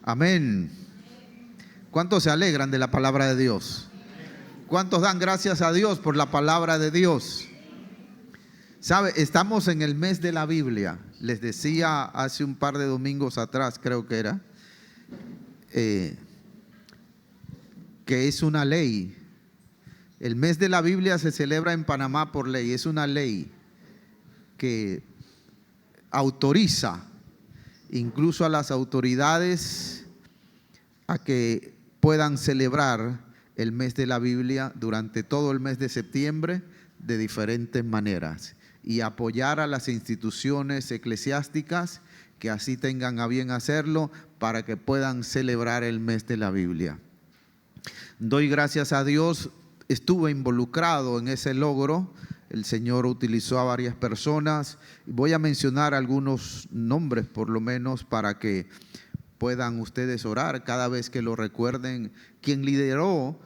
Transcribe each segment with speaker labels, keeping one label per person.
Speaker 1: Amén. ¿Cuántos se alegran de la palabra de Dios? ¿Cuántos dan gracias a Dios por la palabra de Dios? ¿Sabe? Estamos en el mes de la Biblia. Les decía hace un par de domingos atrás, creo que era, que es una ley. El mes de la Biblia se celebra en Panamá por ley. Es una ley que autoriza incluso a las autoridades a que puedan celebrar el mes de la Biblia durante todo el mes de septiembre de diferentes maneras y apoyar a las instituciones eclesiásticas que así tengan a bien hacerlo para que puedan celebrar el mes de la Biblia. Doy gracias a Dios, estuve involucrado en ese logro. El Señor utilizó a varias personas. Voy a mencionar algunos nombres por lo menos para que puedan ustedes orar cada vez que lo recuerden. Quien lideró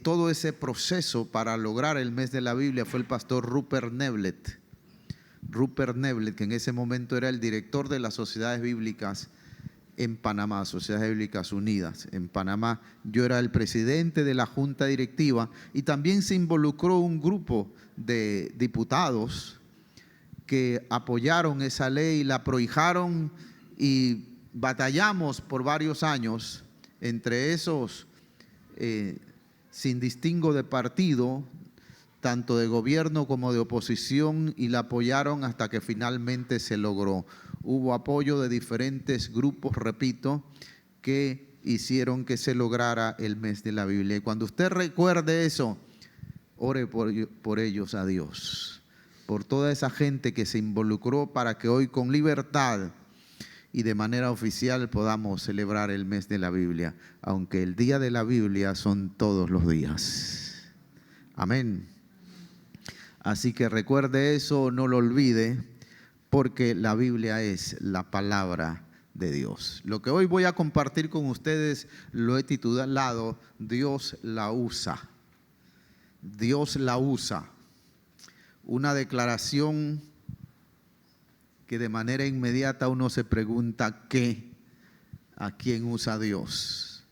Speaker 1: todo ese proceso para lograr el mes de la Biblia fue el pastor Rupert Neblett. Rupert Neblett, que en ese momento era el director de las sociedades bíblicas en Panamá, Sociedades Bíblicas Unidas en Panamá. Yo era el presidente de la junta directiva y también se involucró un grupo de diputados que apoyaron esa ley, la prohijaron y batallamos por varios años, entre esos sin distingo de partido, tanto de gobierno como de oposición, y la apoyaron hasta que finalmente se logró. Hubo apoyo de diferentes grupos, repito, que hicieron que se lograra el mes de la Biblia. Y cuando usted recuerde eso, ore por ellos a Dios, por toda esa gente que se involucró para que hoy con libertad y de manera oficial podamos celebrar el mes de la Biblia, aunque el día de la Biblia son todos los días. Amén. Así que recuerde eso, no lo olvide, porque la Biblia es la palabra de Dios. Lo que hoy voy a compartir con ustedes lo he titulado Dios la usa. Dios la usa. Una declaración que de manera inmediata uno se pregunta ¿qué? ¿A quién usa Dios?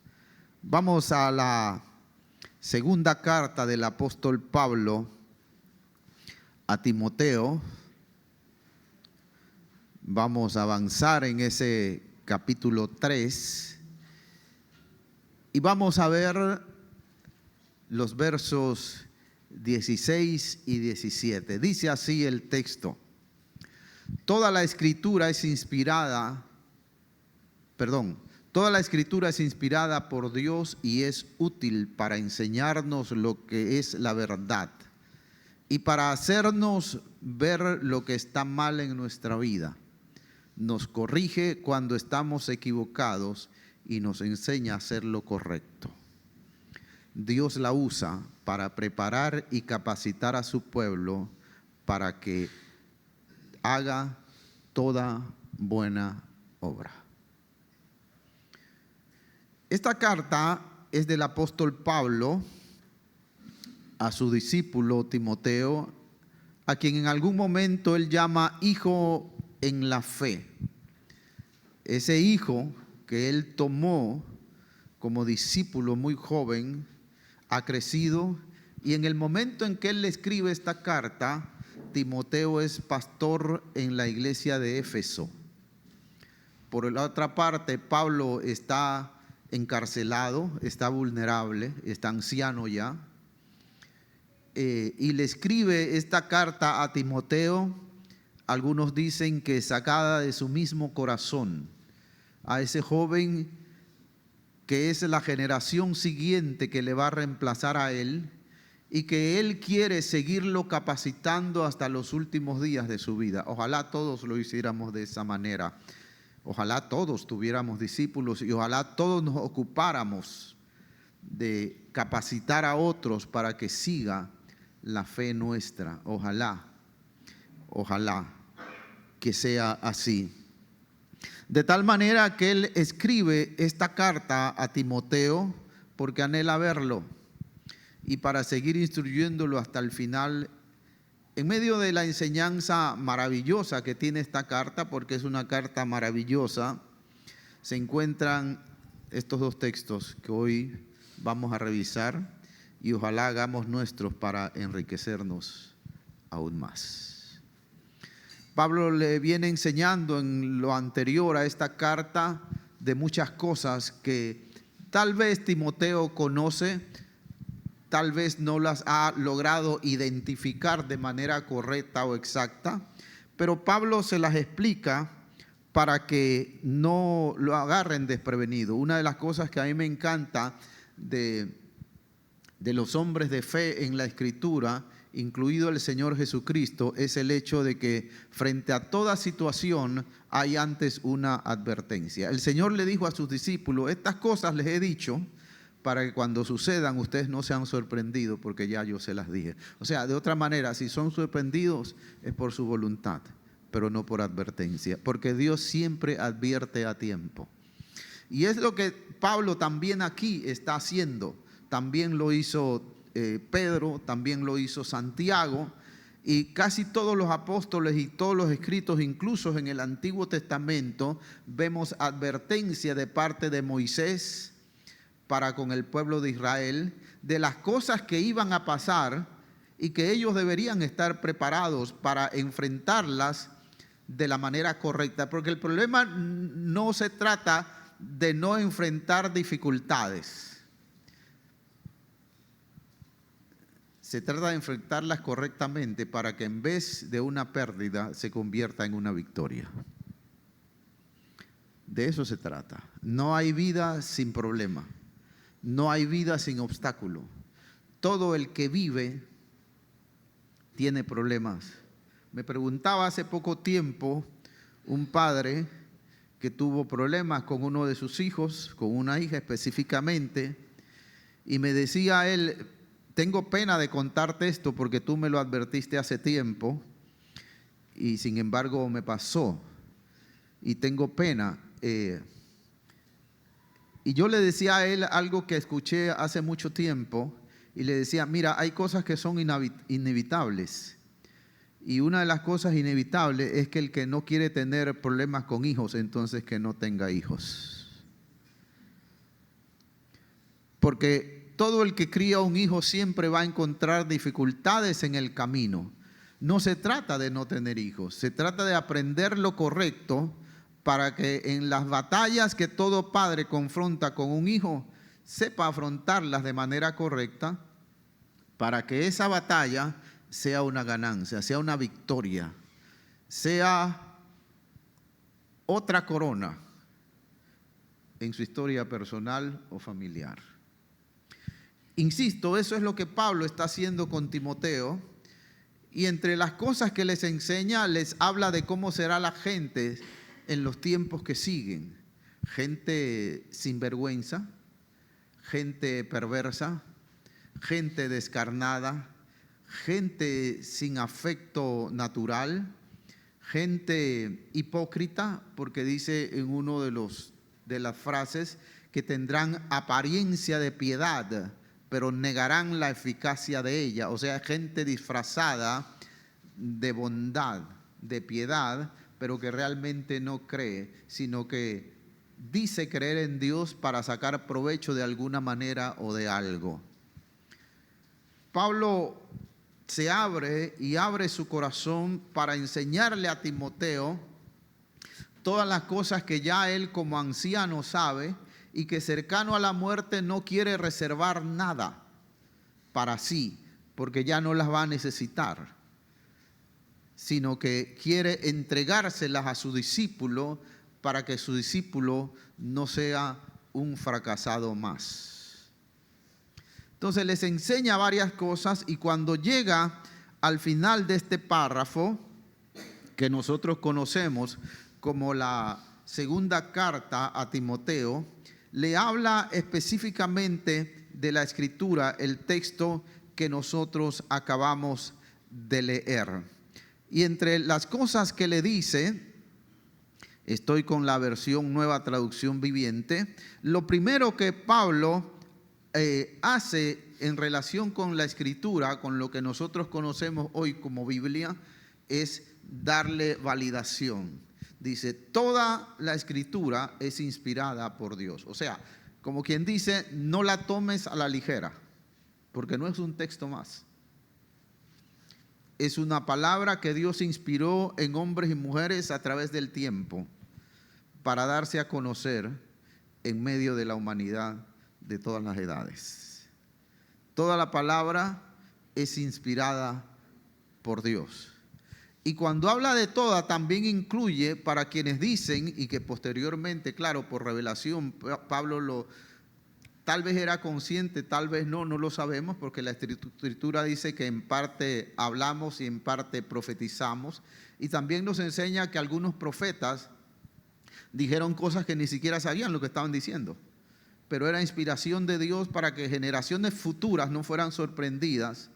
Speaker 1: Vamos a la segunda carta del apóstol Pablo a Timoteo. Vamos a avanzar en ese capítulo 3 y vamos a ver los versos 16 y 17. Dice así el texto: toda la escritura es inspirada por Dios y es útil para enseñarnos lo que es la verdad y para hacernos ver lo que está mal en nuestra vida. Nos corrige cuando estamos equivocados y nos enseña a hacer lo correcto. Dios la usa para preparar y capacitar a su pueblo para que haga toda buena obra. Esta carta es del apóstol Pablo a su discípulo Timoteo, a quien en algún momento él llama hijo en la fe. Ese hijo que él tomó como discípulo muy joven, ha crecido, y en el momento en que él le escribe esta carta, Timoteo es pastor en la iglesia de Éfeso. Por la otra parte, Pablo está encarcelado, está vulnerable, está anciano ya, y le escribe esta carta a Timoteo. Algunos dicen que sacada de su mismo corazón, a ese joven que es la generación siguiente que le va a reemplazar a él y que él quiere seguirlo capacitando hasta los últimos días de su vida. Ojalá todos lo hiciéramos de esa manera. Ojalá todos tuviéramos discípulos y ojalá todos nos ocupáramos de capacitar a otros para que siga la fe nuestra. Ojalá que sea así. De tal manera que él escribe esta carta a Timoteo porque anhela verlo y para seguir instruyéndolo hasta el final, en medio de la enseñanza maravillosa que tiene esta carta, porque es una carta maravillosa. se encuentran estos dos textos que hoy vamos a revisar y ojalá hagamos nuestros para enriquecernos aún más. Pablo le viene enseñando en lo anterior a esta carta de muchas cosas que tal vez Timoteo conoce, tal vez no las ha logrado identificar de manera correcta o exacta, pero Pablo se las explica para que no lo agarren desprevenido. Una de las cosas que a mí me encanta de los hombres de fe en la Escritura, incluido el Señor Jesucristo, es el hecho de que frente a toda situación hay antes una advertencia. El Señor le dijo a sus discípulos: estas cosas les he dicho para que cuando sucedan ustedes no sean sorprendidos, porque ya yo se las dije. O sea, de otra manera, si son sorprendidos es por su voluntad, pero no por advertencia, porque Dios siempre advierte a tiempo. Y es lo que Pablo también aquí está haciendo. También lo hizo Pedro, también lo hizo Santiago, y casi todos los apóstoles y todos los escritos, incluso en el Antiguo Testamento, vemos advertencia de parte de Moisés para con el pueblo de Israel de las cosas que iban a pasar y que ellos deberían estar preparados para enfrentarlas de la manera correcta, porque el problema no se trata de no enfrentar dificultades, se trata de enfrentarlas correctamente para que en vez de una pérdida se convierta en una victoria. De eso se trata. No hay vida sin problema, no hay vida sin obstáculo. Todo el que vive tiene problemas. Me preguntaba hace poco tiempo un padre que tuvo problemas con uno de sus hijos, con una hija específicamente, y me decía él: tengo pena de contarte esto porque tú me lo advertiste hace tiempo y sin embargo me pasó y tengo pena. Y yo le decía a él algo que escuché hace mucho tiempo y le decía: mira, hay cosas que son inevitables. Y una de las cosas inevitables es que el que no quiere tener problemas con hijos, entonces que no tenga hijos. Porque todo el que cría un hijo siempre va a encontrar dificultades en el camino. No se trata de no tener hijos, se trata de aprender lo correcto para que en las batallas que todo padre confronta con un hijo, sepa afrontarlas de manera correcta para que esa batalla sea una ganancia, sea una victoria, sea otra corona en su historia personal o familiar. Insisto, eso es lo que Pablo está haciendo con Timoteo, y entre las cosas que les enseña, les habla de cómo será la gente en los tiempos que siguen. Gente sin vergüenza, gente perversa, gente descarnada, gente sin afecto natural, gente hipócrita, porque dice en uno de las frases que tendrán apariencia de piedad, pero negarán la eficacia de ella. O sea, gente disfrazada de bondad, de piedad, pero que realmente no cree, sino que dice creer en Dios para sacar provecho de alguna manera o de algo. Pablo se abre y abre su corazón para enseñarle a Timoteo todas las cosas que ya él como anciano sabe, y que cercano a la muerte no quiere reservar nada para sí, porque ya no las va a necesitar, sino que quiere entregárselas a su discípulo para que su discípulo no sea un fracasado más. Entonces les enseña varias cosas, y cuando llega al final de este párrafo, que nosotros conocemos como la segunda carta a Timoteo, le habla específicamente de la Escritura, el texto que nosotros acabamos de leer. Y entre las cosas que le dice, estoy con la versión Nueva Traducción Viviente, lo primero que Pablo hace en relación con la Escritura, con lo que nosotros conocemos hoy como Biblia, es darle validación. dice, toda la escritura es inspirada por Dios. O sea, como quien dice, no la tomes a la ligera, porque no es un texto más. Es una palabra que Dios inspiró en hombres y mujeres a través del tiempo para darse a conocer en medio de la humanidad de todas las edades. Toda la palabra es inspirada por Dios. Y cuando habla de toda, también incluye para quienes dicen, y que posteriormente, claro, por revelación, Pablo tal vez era consciente, tal vez no lo sabemos, porque la Escritura dice que en parte hablamos y en parte profetizamos. Y también nos enseña que algunos profetas dijeron cosas que ni siquiera sabían lo que estaban diciendo. Pero era inspiración de Dios para que generaciones futuras no fueran sorprendidas,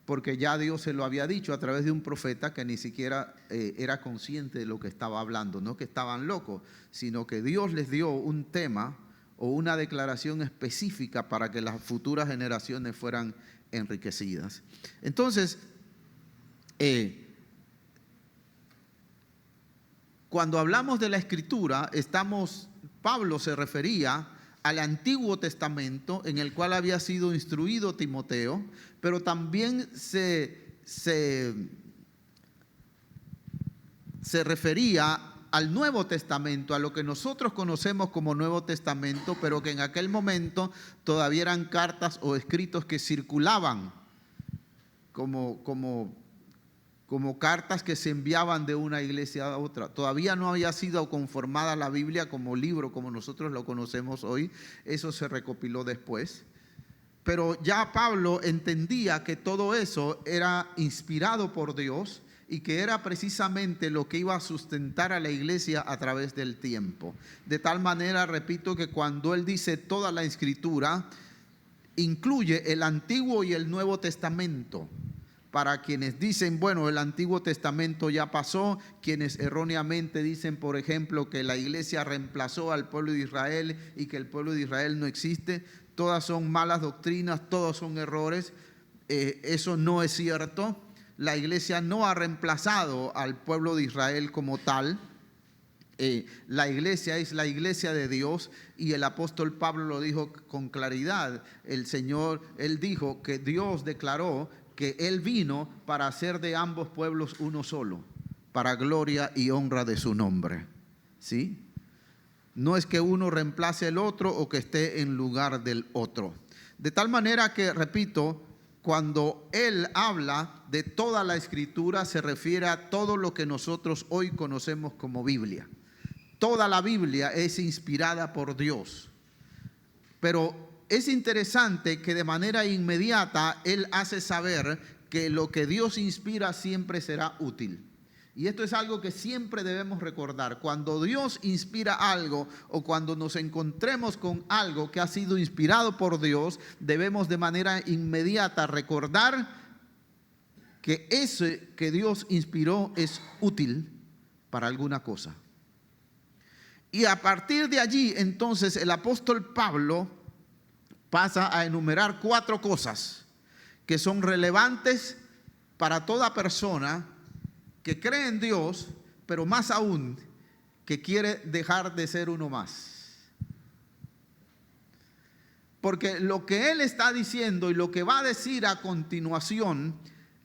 Speaker 1: porque ya Dios se lo había dicho a través de un profeta que ni siquiera era consciente de lo que estaba hablando. No que estaban locos, sino que Dios les dio un tema o una declaración específica para que las futuras generaciones fueran enriquecidas. Entonces, cuando hablamos de la Escritura, Pablo se refería al Antiguo Testamento, en el cual había sido instruido Timoteo, pero también se refería al Nuevo Testamento, a lo que nosotros conocemos como Nuevo Testamento, pero que en aquel momento todavía eran cartas o escritos que circulaban como cartas que se enviaban de una iglesia a otra. Todavía no había sido conformada la Biblia como libro, como nosotros lo conocemos hoy. Eso se recopiló después. Pero ya Pablo entendía que todo eso era inspirado por Dios y que era precisamente lo que iba a sustentar a la iglesia a través del tiempo. De tal manera, repito, que cuando él dice toda la Escritura, incluye el Antiguo y el Nuevo Testamento. Para quienes dicen, bueno, el Antiguo Testamento ya pasó, quienes erróneamente dicen, por ejemplo, que la iglesia reemplazó al pueblo de Israel y que el pueblo de Israel no existe, todas son malas doctrinas, todos son errores. Eso no es cierto. La iglesia no ha reemplazado al pueblo de Israel como tal. La iglesia es la iglesia de Dios, y el apóstol Pablo lo dijo con claridad. Él dijo que Dios declaró que Él vino para hacer de ambos pueblos uno solo, para gloria y honra de su nombre. ¿Sí? No es que uno reemplace al otro o que esté en lugar del otro. De tal manera que, repito, cuando Él habla de toda la Escritura, se refiere a todo lo que nosotros hoy conocemos como Biblia. Toda la Biblia es inspirada por Dios. Pero es interesante que de manera inmediata Él hace saber que lo que Dios inspira siempre será útil. Y esto es algo que siempre debemos recordar. Cuando Dios inspira algo o cuando nos encontremos con algo que ha sido inspirado por Dios, debemos de manera inmediata recordar que eso que Dios inspiró es útil para alguna cosa. Y a partir de allí, entonces, el apóstol Pablo pasa a enumerar 4 cosas que son relevantes para toda persona que cree en Dios, pero más aún que quiere dejar de ser uno más. Porque lo que él está diciendo y lo que va a decir a continuación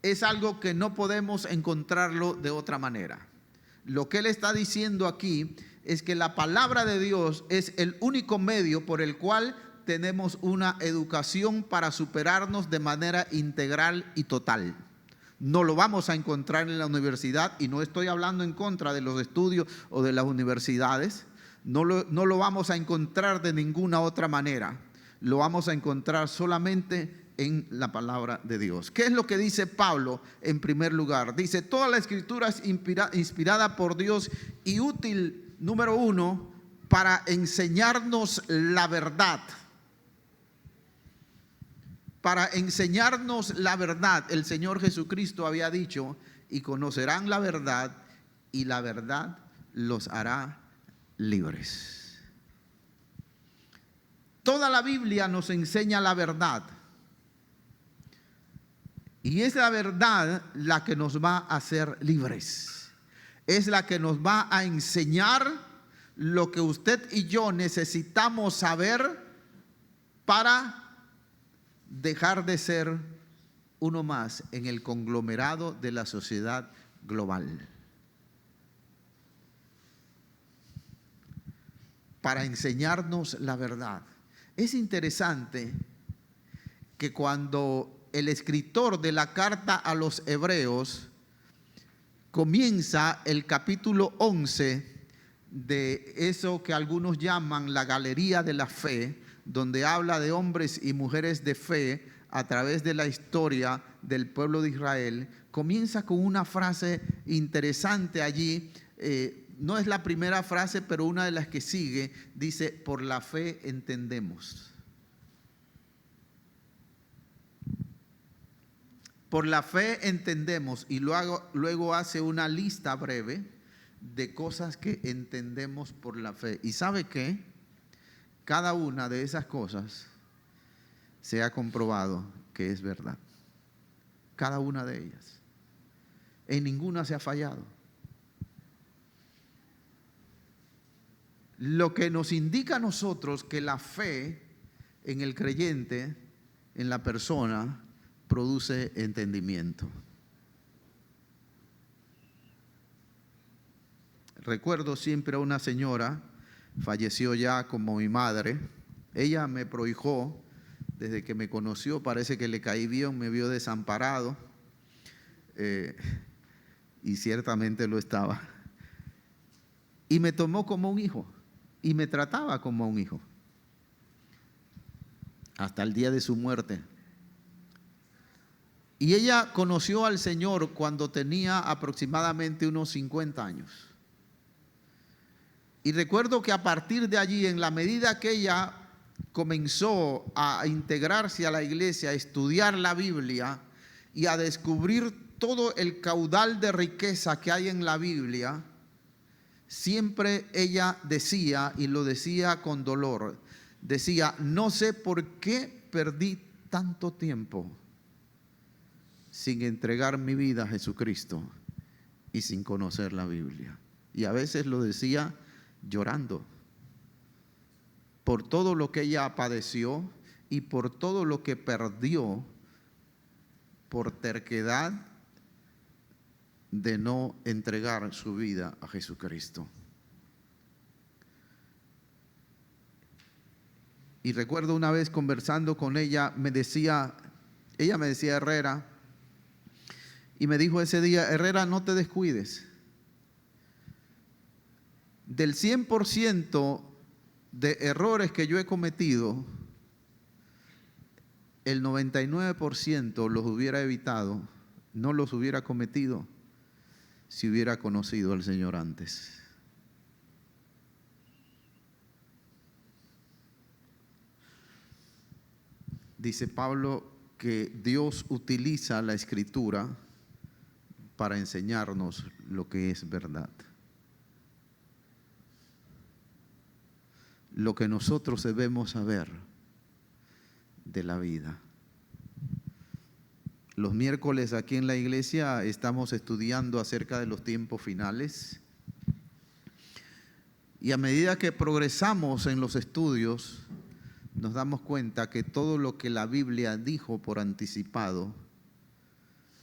Speaker 1: es algo que no podemos encontrarlo de otra manera. Lo que él está diciendo aquí es que la palabra de Dios es el único medio por el cual tenemos una educación para superarnos de manera integral y total. No lo vamos a encontrar en la universidad, y no estoy hablando en contra de los estudios o de las universidades. No lo vamos a encontrar de ninguna otra manera. Lo vamos a encontrar solamente en la palabra de Dios. ¿Qué es lo que dice Pablo en primer lugar? Dice, toda la Escritura es inspirada por Dios y útil, número 1, para enseñarnos la verdad. Para enseñarnos la verdad. El Señor Jesucristo había dicho, y conocerán la verdad, y la verdad los hará libres. Toda la Biblia nos enseña la verdad. Y es la verdad la que nos va a hacer libres. es la que nos va a enseñar lo que usted y yo necesitamos saber para dejar de ser uno más en el conglomerado de la sociedad global. Para enseñarnos la verdad. Es interesante que cuando el escritor de la carta a los hebreos comienza el capítulo 11 de eso que algunos llaman la galería de la fe, donde habla de hombres y mujeres de fe a través de la historia del pueblo de Israel, comienza con una frase interesante allí. No es la primera frase, pero una de las que sigue, dice: por la fe entendemos. Por la fe entendemos, y luego hace una lista breve de cosas que entendemos por la fe. ¿Y sabe qué? Cada una de esas cosas se ha comprobado que es verdad. Cada una de ellas. En ninguna se ha fallado. Lo que nos indica a nosotros que la fe en el creyente, en la persona, produce entendimiento. Recuerdo siempre a una señora, falleció ya como mi madre. Ella me prohijó desde que me conoció, parece que le caí bien, me vio desamparado, y ciertamente lo estaba. Y me tomó como un hijo y me trataba como un hijo hasta el día de su muerte. Y ella conoció al Señor cuando tenía aproximadamente unos 50 años. Y recuerdo que a partir de allí, en la medida que ella comenzó a integrarse a la iglesia, a estudiar la Biblia y a descubrir todo el caudal de riqueza que hay en la Biblia, siempre ella decía, y lo decía con dolor, decía: no sé por qué perdí tanto tiempo sin entregar mi vida a Jesucristo y sin conocer la Biblia. Y a veces lo decía llorando por todo lo que ella padeció y por todo lo que perdió por terquedad de no entregar su vida a Jesucristo. Y recuerdo una vez conversando con ella, ella me decía Herrera, y me dijo ese día: Herrera, no te descuides. Del 100% de errores que yo he cometido, el 99% los hubiera evitado, no los hubiera cometido si hubiera conocido al Señor antes. Dice Pablo que Dios utiliza la Escritura para enseñarnos lo que es verdad. Lo que nosotros debemos saber de la vida. Los miércoles aquí en la iglesia estamos estudiando acerca de los tiempos finales. Y a medida que progresamos en los estudios, nos damos cuenta que todo lo que la Biblia dijo por anticipado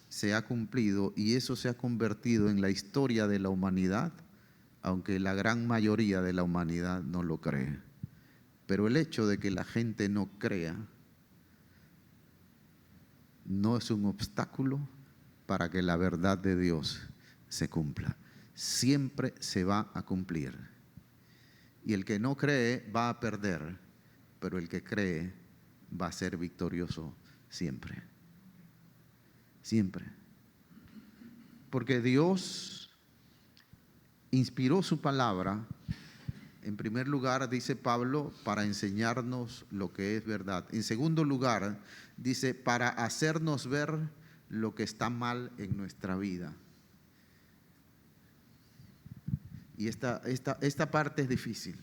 Speaker 1: se ha cumplido, y eso se ha convertido en la historia de la humanidad, aunque la gran mayoría de la humanidad no lo cree. Pero el hecho de que la gente no crea no es un obstáculo para que la verdad de Dios se cumpla. Siempre se va a cumplir. Y el que no cree va a perder, pero el que cree va a ser victorioso siempre. Siempre. Porque Dios inspiró su palabra, en primer lugar, dice Pablo, para enseñarnos lo que es verdad. En segundo lugar, dice, para hacernos ver lo que está mal en nuestra vida. Y esta parte es difícil.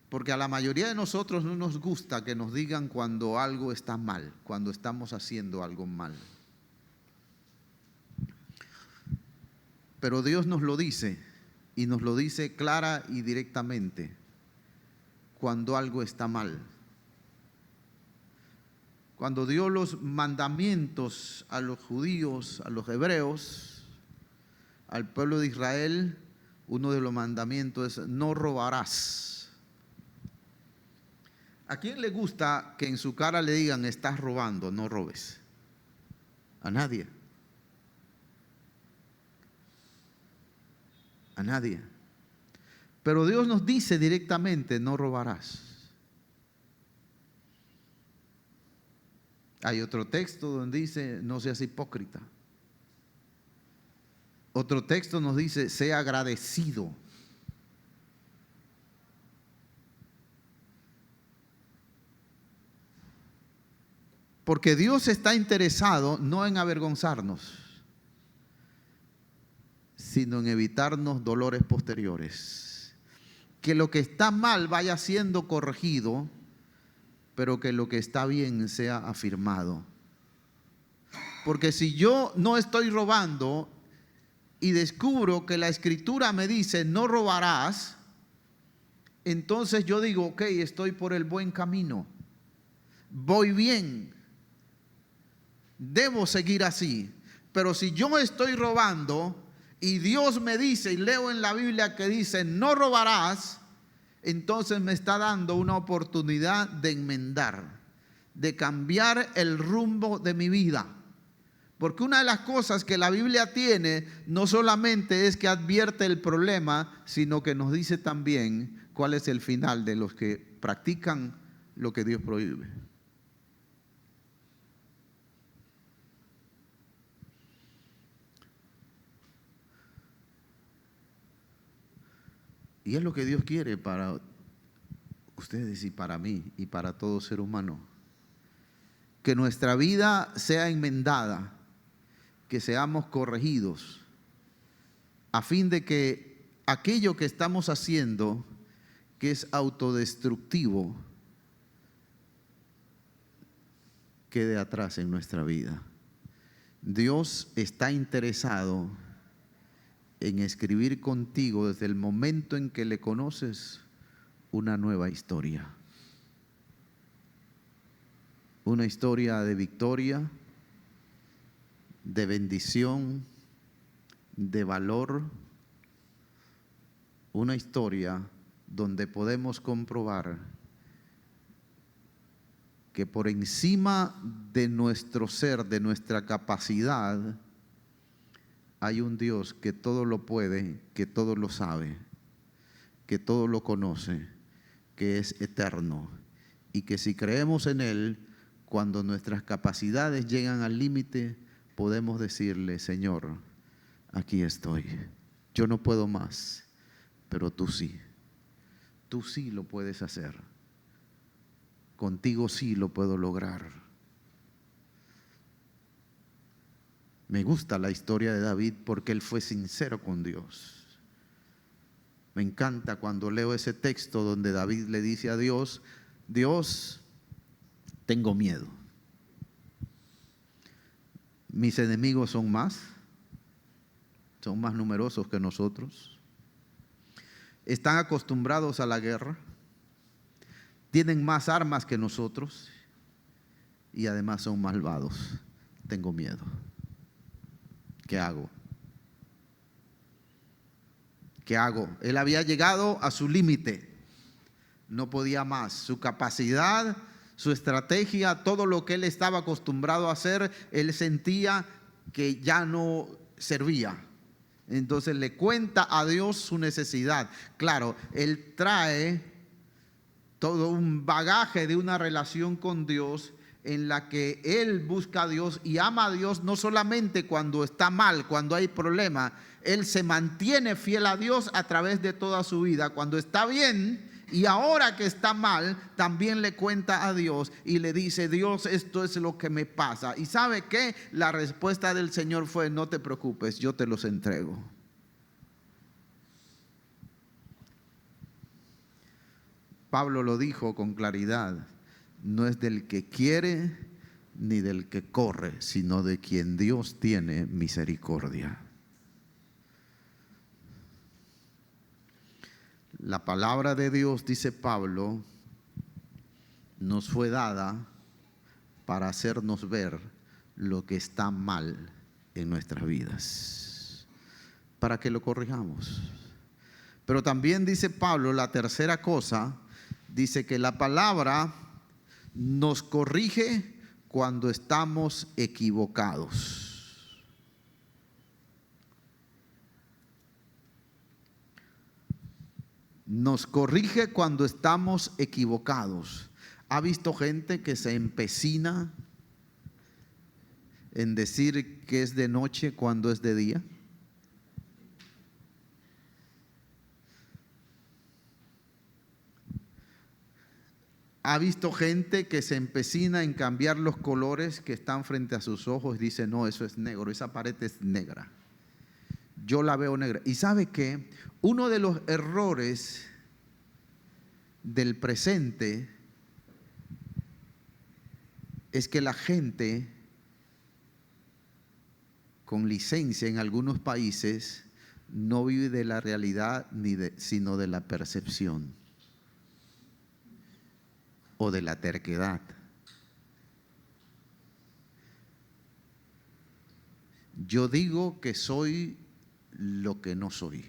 Speaker 1: Porque a la mayoría de nosotros no nos gusta que nos digan cuando algo está mal, cuando estamos haciendo algo mal. Pero Dios nos lo dice, y nos lo dice clara y directamente, cuando algo está mal. Cuando dio los mandamientos a los judíos, a los hebreos, al pueblo de Israel, uno de los mandamientos es: no robarás. ¿A quién le gusta que en su cara le digan: estás robando, no robes? A nadie. A nadie. Pero Dios nos dice directamente: no robarás. Hay otro texto donde dice: no seas hipócrita. Otro texto nos dice: sea agradecido. Porque Dios está interesado no en avergonzarnos, sino en evitarnos dolores posteriores. Que lo que está mal vaya siendo corregido, pero que lo que está bien sea afirmado. Porque si yo no estoy robando y descubro que la Escritura me dice: no robarás, entonces yo digo: ok, estoy por el buen camino, voy bien, debo seguir así. Pero si yo estoy robando y Dios me dice, y leo en la Biblia que dice: no robarás, entonces me está dando una oportunidad de enmendar, de cambiar el rumbo de mi vida. Porque una de las cosas que la Biblia tiene no solamente es que advierte el problema, sino que nos dice también cuál es el final de los que practican lo que Dios prohíbe. Y es lo que Dios quiere para ustedes y para mí y para todo ser humano. Que nuestra vida sea enmendada, que seamos corregidos, a fin de que aquello que estamos haciendo, que es autodestructivo, quede atrás en nuestra vida. Dios está interesado en escribir contigo, desde el momento en que le conoces, una nueva historia. Una historia de victoria, de bendición, de valor. Una historia donde podemos comprobar que por encima de nuestro ser, de nuestra capacidad, hay un Dios que todo lo puede, que todo lo sabe, que todo lo conoce, que es eterno, y que si creemos en Él, cuando nuestras capacidades llegan al límite, podemos decirle: Señor, aquí estoy, yo no puedo más, pero tú sí lo puedes hacer, contigo sí lo puedo lograr. Me gusta la historia de David porque él fue sincero con Dios. Me encanta cuando leo ese texto donde David le dice a Dios: Dios, tengo miedo. Mis enemigos son más numerosos que nosotros. Están acostumbrados a la guerra, tienen más armas que nosotros y además son malvados. Tengo miedo. ¿Qué hago? ¿Qué hago? Él había llegado a su límite, no podía más. Su capacidad, su estrategia, todo lo que él estaba acostumbrado a hacer, él sentía que ya no servía. Entonces le cuenta a Dios su necesidad. Claro, él trae todo un bagaje de una relación con Dios, en la que él busca a Dios y ama a Dios no solamente cuando está mal, cuando hay problema. Él se mantiene fiel a Dios a través de toda su vida. Cuando está bien y ahora que está mal, también le cuenta a Dios y le dice: Dios, esto es lo que me pasa. ¿Y sabe qué? La respuesta del Señor fue: no te preocupes, yo te los entrego. Pablo lo dijo con claridad: no es del que quiere ni del que corre, sino de quien Dios tiene misericordia. La palabra de Dios, dice Pablo, nos fue dada para hacernos ver lo que está mal en nuestras vidas, para que lo corrijamos. Pero también dice Pablo, la tercera cosa, dice que la palabra nos corrige cuando estamos equivocados. Nos corrige cuando estamos equivocados. ¿Ha visto gente que se empecina en decir que es de noche cuando es de día? ¿Ha visto gente que se empecina en cambiar los colores que están frente a sus ojos y dice, no, eso es negro, esa pared es negra? Yo la veo negra. ¿Y sabe qué? Uno de los errores del presente es que la gente con licencia en algunos países no vive de la realidad sino de la percepción o de la terquedad. Yo digo que soy lo que no soy.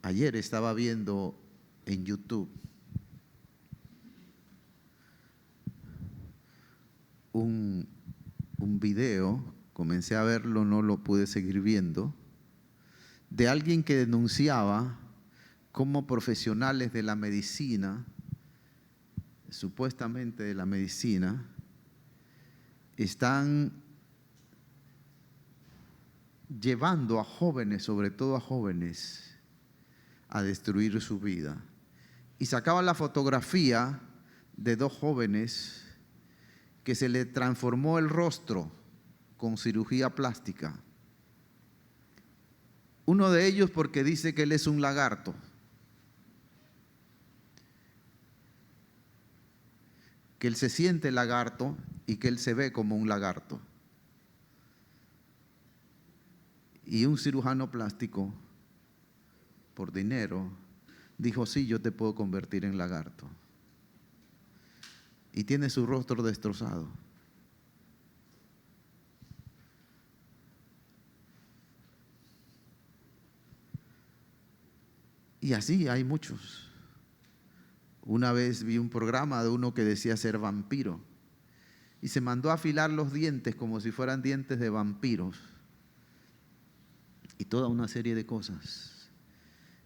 Speaker 1: Ayer estaba viendo en YouTube un video, comencé a verlo, no lo pude seguir viendo, de alguien que denunciaba cómo profesionales de la medicina, supuestamente de la medicina, están llevando a jóvenes, sobre todo a jóvenes, a destruir su vida. Y sacaba la fotografía de dos jóvenes que se le transformó el rostro con cirugía plástica. Uno de ellos porque dice que él es un lagarto. Que él se siente lagarto y que él se ve como un lagarto. Y un cirujano plástico, por dinero, dijo, sí, yo te puedo convertir en lagarto. Y tiene su rostro destrozado. Y así hay muchos. Una vez vi un programa de uno que decía ser vampiro y se mandó a afilar los dientes como si fueran dientes de vampiros y toda una serie de cosas.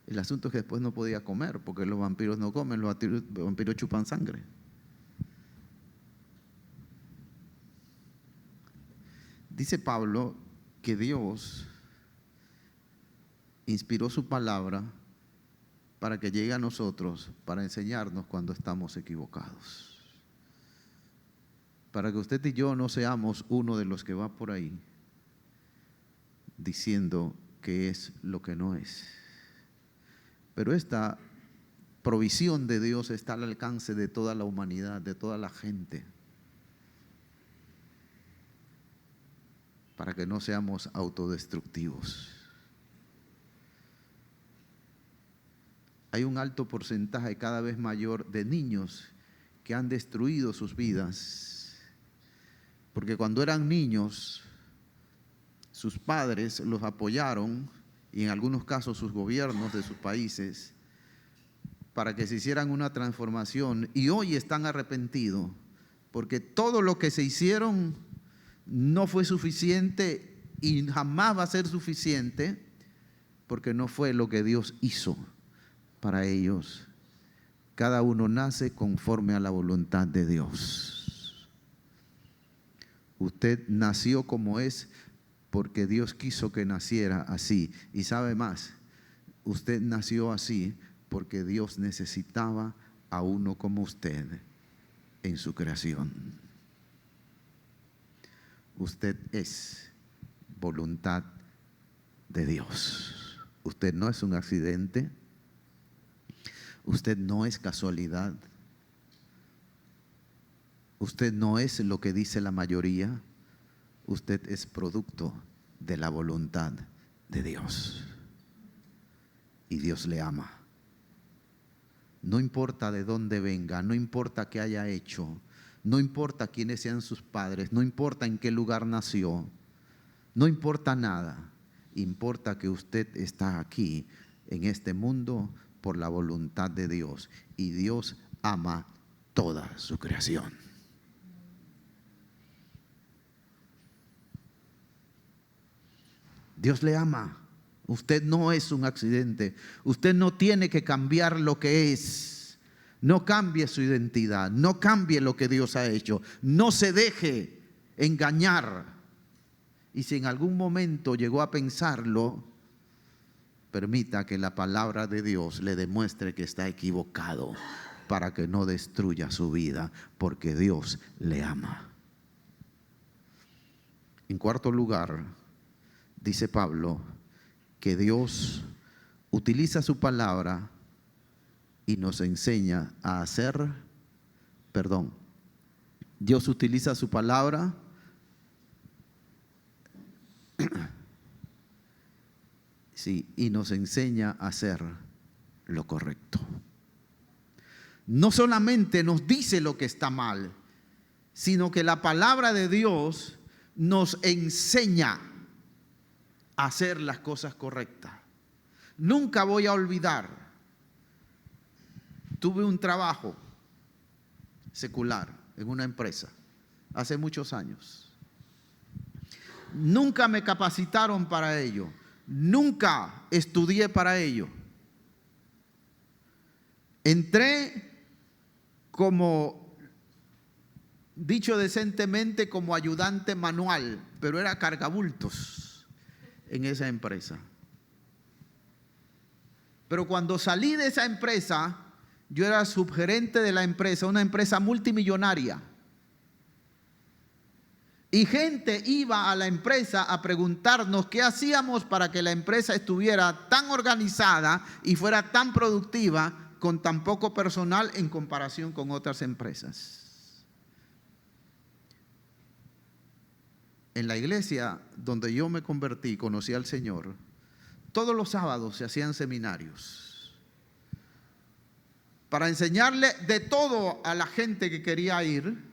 Speaker 1: El asunto es que después no podía comer porque los vampiros no comen, los vampiros chupan sangre. Dice Pablo que Dios inspiró su palabra para que llegue a nosotros, para enseñarnos cuando estamos equivocados. Para que usted y yo no seamos uno de los que va por ahí diciendo que es lo que no es. Pero esta provisión de Dios está al alcance de toda la humanidad, de toda la gente, para que no seamos autodestructivos. Hay un alto porcentaje cada vez mayor de niños que han destruido sus vidas, porque cuando eran niños, sus padres los apoyaron, y en algunos casos sus gobiernos de sus países, para que se hicieran una transformación, y hoy están arrepentidos, porque todo lo que se hicieron no fue suficiente y jamás va a ser suficiente, porque no fue lo que Dios hizo para ellos. Cada uno nace conforme a la voluntad de Dios. Usted nació como es porque Dios quiso que naciera así. Y sabe más, usted nació así porque Dios necesitaba a uno como usted en su creación. Usted es voluntad de Dios. Usted no es un accidente. Usted no es casualidad. Usted no es lo que dice la mayoría. Usted es producto de la voluntad de Dios. Y Dios le ama. No importa de dónde venga, no importa qué haya hecho, no importa quiénes sean sus padres, no importa en qué lugar nació, no importa nada. Importa que usted está aquí en este mundo por la voluntad de Dios. Y Dios ama toda su creación. Dios le ama. Usted no es un accidente. Usted no tiene que cambiar lo que es. No cambie su identidad. No cambie lo que Dios ha hecho. No se deje engañar. Y si en algún momento llegó a pensarlo, permita que la palabra de Dios le demuestre que está equivocado, para que no destruya su vida, porque Dios le ama. En cuarto lugar, dice Pablo que Dios utiliza su palabra y nos enseña a hacer, Dios utiliza su palabra sí, y nos enseña a hacer lo correcto. No solamente nos dice lo que está mal, sino que la palabra de Dios nos enseña a hacer las cosas correctas. Nunca voy a olvidar, tuve un trabajo secular en una empresa hace muchos años. Nunca me capacitaron para ello, nunca estudié para ello. Entré como, dicho decentemente, como ayudante manual, pero era cargabultos en esa empresa. Pero cuando salí de esa empresa, yo era subgerente de la empresa, una empresa multimillonaria. Y gente iba a la empresa a preguntarnos qué hacíamos para que la empresa estuviera tan organizada y fuera tan productiva con tan poco personal en comparación con otras empresas. En la iglesia donde yo me convertí, conocí al Señor, todos los sábados se hacían seminarios para enseñarle de todo a la gente que quería ir,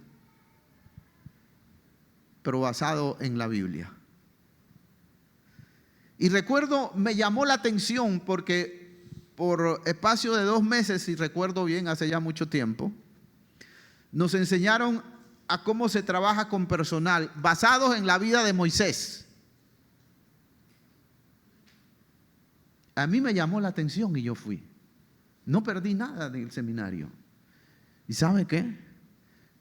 Speaker 1: pero basado en la Biblia. Y recuerdo, me llamó la atención porque por espacio de 2 meses, si recuerdo bien, hace ya mucho tiempo, nos enseñaron a cómo se trabaja con personal basados en la vida de Moisés. A mí me llamó la atención y yo fui. No perdí nada del seminario. ¿Y sabe qué?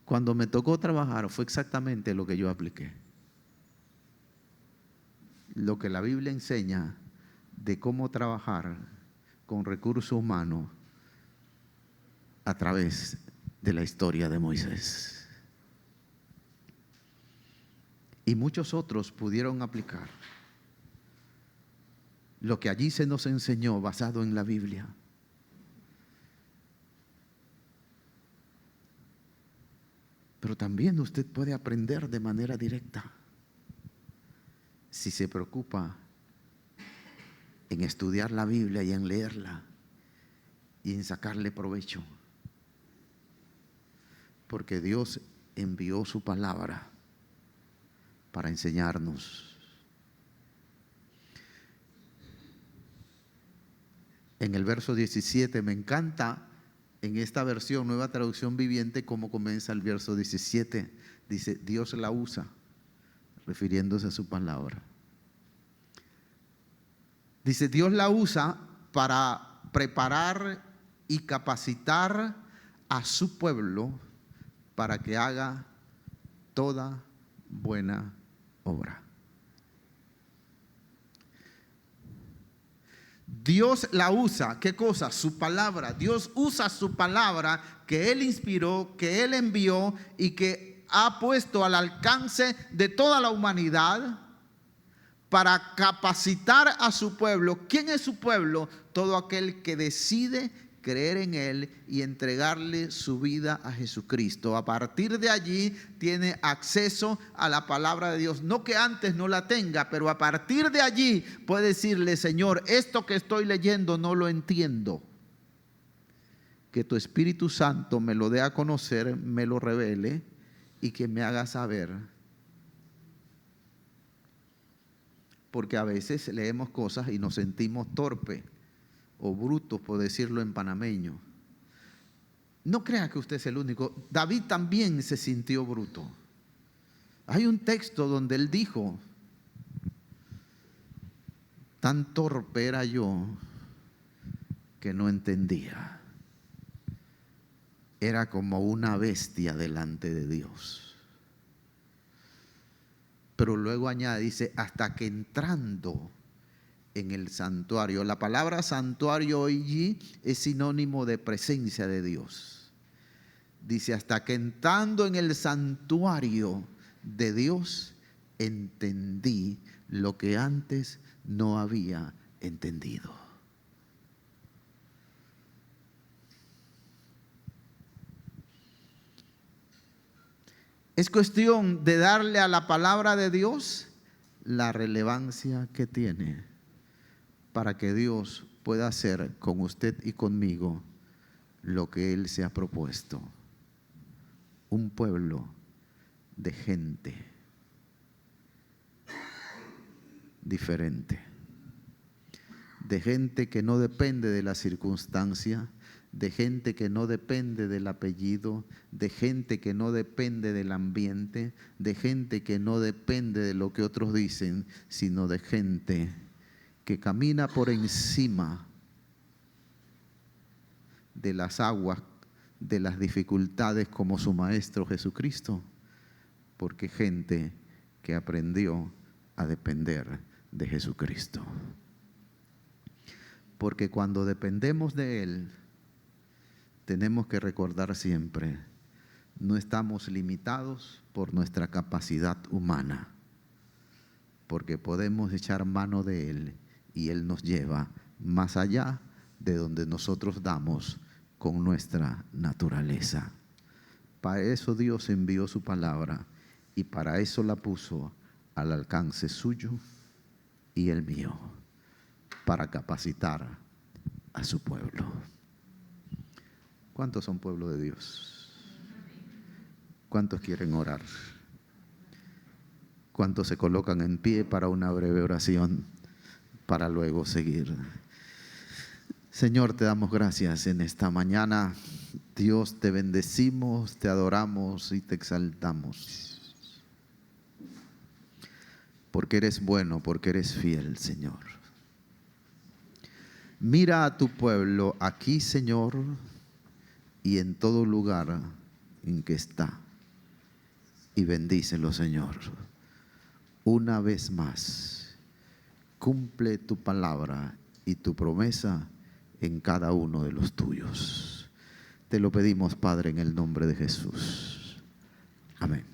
Speaker 1: Cuando me tocó trabajar fue exactamente lo que yo apliqué. Lo que la Biblia enseña de cómo trabajar con recursos humanos a través de la historia de Moisés. Y muchos otros pudieron aplicar lo que allí se nos enseñó basado en la Biblia. Pero también usted puede aprender de manera directa si se preocupa en estudiar la Biblia y en leerla y en sacarle provecho. Porque Dios envió su palabra para enseñarnos. En el verso 17 me encanta, en esta versión, Nueva Traducción Viviente, cómo comienza el verso 17. Dice, Dios la usa, refiriéndose a su palabra. Dice, Dios la usa para preparar y capacitar a su pueblo para que haga toda buena obra. Dios la usa, ¿qué cosa? Su palabra. Dios usa su palabra que Él inspiró, que Él envió y que ha puesto al alcance de toda la humanidad para capacitar a su pueblo. ¿Quién es su pueblo? Todo aquel que decide creer en Él y entregarle su vida a Jesucristo. A partir de allí tiene acceso a la palabra de Dios. No que antes no la tenga, pero a partir de allí puede decirle: Señor, esto que estoy leyendo no lo entiendo. Que tu Espíritu Santo me lo dé a conocer, me lo revele y que me haga saber. Porque a veces leemos cosas y nos sentimos torpes o brutos, por decirlo en panameño. No crea que usted es el único. David también se sintió bruto. Hay un texto donde él dijo: tan torpe era yo que no entendía. Era como una bestia delante de Dios. Pero luego añade, dice, hasta que entrando en el santuario. La palabra santuario allí es sinónimo de presencia de Dios. Dice, hasta que entrando en el santuario de Dios, entendí lo que antes no había entendido. Es cuestión de darle a la palabra de Dios la relevancia que tiene para que Dios pueda hacer con usted y conmigo lo que Él se ha propuesto. Un pueblo de gente diferente, de gente que no depende de la circunstancia, de gente que no depende del apellido, de gente que no depende del ambiente, de gente que no depende de lo que otros dicen, sino de gente que camina por encima de las aguas, de las dificultades, como su Maestro Jesucristo, porque gente que aprendió a depender de Jesucristo. Porque cuando dependemos de Él, tenemos que recordar siempre, no estamos limitados por nuestra capacidad humana, porque podemos echar mano de Él y Él nos lleva más allá de donde nosotros damos con nuestra naturaleza. Para eso Dios envió su palabra y para eso la puso al alcance suyo y el mío, para capacitar a su pueblo. ¿Cuántos son pueblo de Dios? ¿Cuántos quieren orar? ¿Cuántos se colocan en pie para una breve oración para luego seguir? Señor, te damos gracias en esta mañana. Dios, te bendecimos, te adoramos y te exaltamos. Porque eres bueno, porque eres fiel, Señor. Mira a tu pueblo aquí, Señor, y en todo lugar en que está, y bendícelo, Señor. Una vez más, cumple tu palabra y tu promesa en cada uno de los tuyos. Te lo pedimos, Padre, en el nombre de Jesús. Amén.